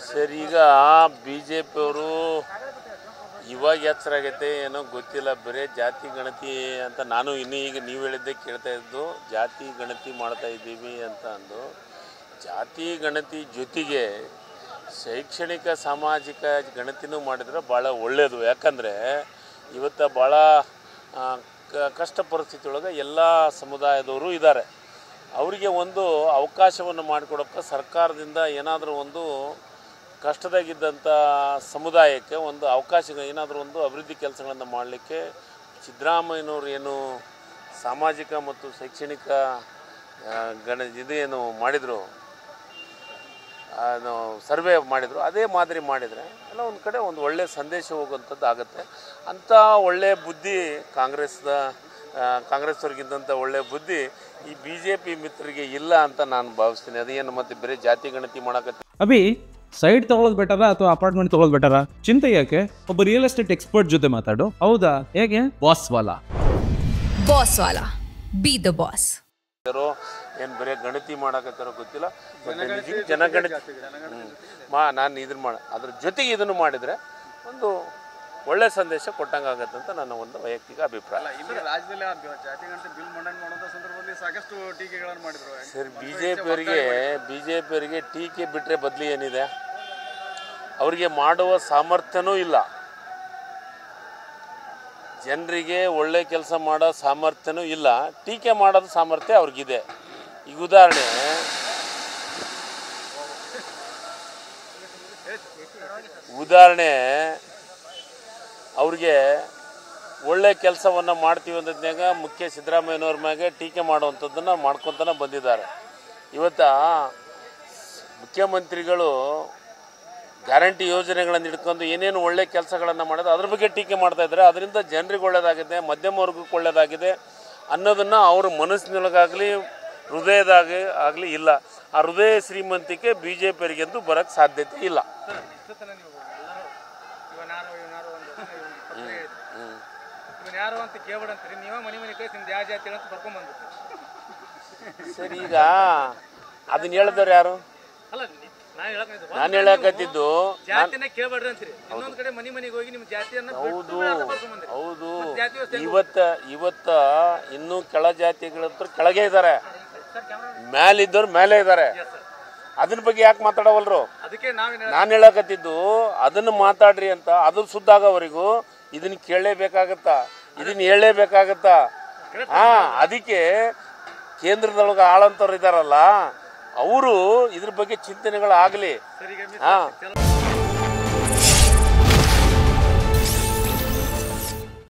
Sir, ಈಗ BJP ಅವರು ಇವಾಗ ಎಚ್ಚರಾಗೈತೆ ಏನೋ ಗೊತ್ತಿಲ್ಲ. ಬರೀ ಜಾತಿ ಗಣತಿ ಅಂತ ನಾನು ಈಗ ನೀವು ಹೇಳಿದ್ದೆ ಕೇಳ್ತಾ ಇದ್ದು, ಜಾತಿ ಗಣತಿ ಮಾಡ್ತಾ ಇದ್ದೀವಿ ಅಂತ ಅಂದು. ಜಾತಿ ಗಣತಿ ಜೊತೆಗೆ ಶೈಕ್ಷಣಿಕ ಸಾಮಾಜಿಕ ಗಣತಿನೂ ಮಾಡಿದ್ರೆ ಭಾಳ ಒಳ್ಳೆಯದು. ಯಾಕಂದರೆ ಇವತ್ತು ಭಾಳ ಕಷ್ಟ ಪರಿಸ್ಥಿತಿ ಒಳಗೆ ಎಲ್ಲ ಸಮುದಾಯದವರು ಇದ್ದಾರೆ. ಅವರಿಗೆ ಒಂದು ಅವಕಾಶವನ್ನು ಮಾಡಿಕೊಡೋಕ್ಕೆ ಸರ್ಕಾರದಿಂದ ಏನಾದರೂ ಒಂದು ಕಷ್ಟದಾಗಿದ್ದಂಥ ಸಮುದಾಯಕ್ಕೆ ಒಂದು ಅವಕಾಶ, ಏನಾದರೂ ಒಂದು ಅಭಿವೃದ್ಧಿ ಕೆಲಸಗಳನ್ನು ಮಾಡಲಿಕ್ಕೆ ಸಿದ್ದರಾಮಯ್ಯನವರು ಏನು ಸಾಮಾಜಿಕ ಮತ್ತು ಶೈಕ್ಷಣಿಕ ಇದೇನು ಮಾಡಿದರು, ಸರ್ವೆ ಮಾಡಿದರು, ಅದೇ ಮಾದರಿ ಮಾಡಿದರೆ ಎಲ್ಲ ಒಂದು ಕಡೆ ಒಂದು ಒಳ್ಳೆಯ ಸಂದೇಶ ಹೋಗುವಂಥದ್ದು ಆಗುತ್ತೆ. ಅಂಥ ಒಳ್ಳೆಯ ಬುದ್ಧಿ ಕಾಂಗ್ರೆಸ್ವ್ರಿಗಿದ್ದಂಥ ಒಳ್ಳೆಯ ಬುದ್ಧಿ ಈ BJP ಮಿತ್ರರಿಗೆ ಇಲ್ಲ ಅಂತ ನಾನು ಭಾವಿಸ್ತೀನಿ. ಅದೇನು ಮತ್ತೆ ಬೇರೆ ಜಾತಿ ಗಣತಿ ಮಾಡೋಕತ್ತೆ. ಅಭಿ, ಸೈಡ್ ತಗೊಳ್ಳೋದು ಬೆಟರ ಅಥವಾ ಅಪಾರ್ಟ್ಮೆಂಟ್ ತಗೊಳ್ಳೋದು ಬೆಟರ? ಚಿಂತೆ ಯಾಕೆ, ಒಬ್ಬ ರಿಯಲ್ ಎಸ್ಟೇಟ್ ಎಕ್ಸ್ಪರ್ಟ್ ಜೊತೆ ಮಾತಾಡು. ಹೌದಾ? ಹೇಗೆ? Boss Vala B the boss. ಏನು ಬರೀ ಗಣತಿ ಮಾಡಕತ್ತಾರೋ ಗೊತ್ತಿಲ್ಲ. ಜನಗಣತಿ ನಾನು ಇದನ್ನು ಅದ್ರ ಜೊತೆಗೆ ಇದನ್ನು ಮಾಡಿದರೆ ಒಂದು ಒಳ್ಳೆ ಸಂದೇಶ ಕೊಟ್ಟಂಗೆ ಆಗತ್ತೆ ಅಂತ ನನ್ನ ಒಂದು ವೈಯಕ್ತಿಕ ಅಭಿಪ್ರಾಯ. ಸರ್, ಬಿಜೆಪಿಯವರಿಗೆ ಟೀಕೆ ಬಿಟ್ಟರೆ ಬದಲಿ ಏನಿದೆ? ಅವರಿಗೆ ಮಾಡುವ ಸಾಮರ್ಥ್ಯನೂ ಇಲ್ಲ. ಜನರಿಗೆ ಒಳ್ಳೆ ಕೆಲಸ ಮಾಡೋ ಸಾಮರ್ಥ್ಯನೂ ಇಲ್ಲ. ಟೀಕೆ ಮಾಡೋದು ಸಾಮರ್ಥ್ಯ ಅವ್ರಿಗಿದೆ. ಈಗ ಉದಾಹರಣೆ ಅವ್ರಿಗೆ ಒಳ್ಳೆ ಕೆಲಸವನ್ನು ಮಾಡ್ತೀವಿ ಅಂದಾಗ ಮುಖ್ಯ ಸಿದ್ದರಾಮಯ್ಯನವ್ರ ಮ್ಯಾಗೆ ಟೀಕೆ ಮಾಡುವಂಥದ್ದನ್ನು ಮಾಡ್ಕೊತಾನೆ ಬಂದಿದ್ದಾರೆ. ಇವತ್ತು ಮುಖ್ಯಮಂತ್ರಿಗಳು ಗ್ಯಾರಂಟಿ ಯೋಜನೆಗಳನ್ನು ಹಿಡ್ಕೊಂಡು ಏನೇನು ಒಳ್ಳೆ ಕೆಲಸಗಳನ್ನು ಮಾಡೋದು ಅದ್ರ ಬಗ್ಗೆ ಟೀಕೆ ಮಾಡ್ತಾಯಿದ್ದಾರೆ. ಅದರಿಂದ ಜನರಿಗೆ ಒಳ್ಳೆಯದಾಗಿದೆ, ಮಧ್ಯಮ ವರ್ಗಕ್ಕೆ ಒಳ್ಳೆಯದಾಗಿದೆ ಅನ್ನೋದನ್ನು ಅವ್ರ ಮನಸ್ಸಿನೊಳಗಾಗಲಿ ಹೃದಯದಾಗಲಿ ಇಲ್ಲ. ಆ ಹೃದಯ ಶ್ರೀಮಂತಿಕೆ BJPಯವರಿಗಂತೂ ಬರೋಕ್ಕೆ ಸಾಧ್ಯತೆ ಇಲ್ಲ. ಸರಿ, ಈಗ ಅದನ್ನ ಹೇಳಿದವ್ರು ಯಾರು? ನಾನು ಹೇಳಕತ್ತಿದ್ದು ಹೌದು. ಇವತ್ತ ಇನ್ನೂ ಕೆಳ ಜಾತಿಗಳಂತೂ ಕೆಳಗೆ ಇದ್ದಾರೆ, ಮೇಲಿದ್ದವ್ರು ಮೇಲೆ ಇದ್ದಾರೆ. ಅದನ್ನ ಬಗ್ಗೆ ಯಾಕೆ ಮಾತಾಡವಲ್ರು? ನಾನು ಹೇಳಕತ್ತಿದ್ದು ಅದನ್ನು ಮಾತಾಡ್ರಿ ಅಂತ. ಅದು ಸುದ್ದಾಗವರೆಗೂ ಇದನ್ನ ಕೇಳಲೇಬೇಕಾಗತ್ತಾ, ಇದನ್ನ ಹೇಳಲೇಬೇಕಾಗತ್ತಾ? ಅದಕ್ಕೆ ಕೇಂದ್ರದೊಳಗೆ ಆಳಂತವ್ರು ಇದ್ದಾರಲ್ಲ, ಅವರು ಇದ್ರ ಬಗ್ಗೆ ಚಿಂತನೆಗಳಾಗಲಿ.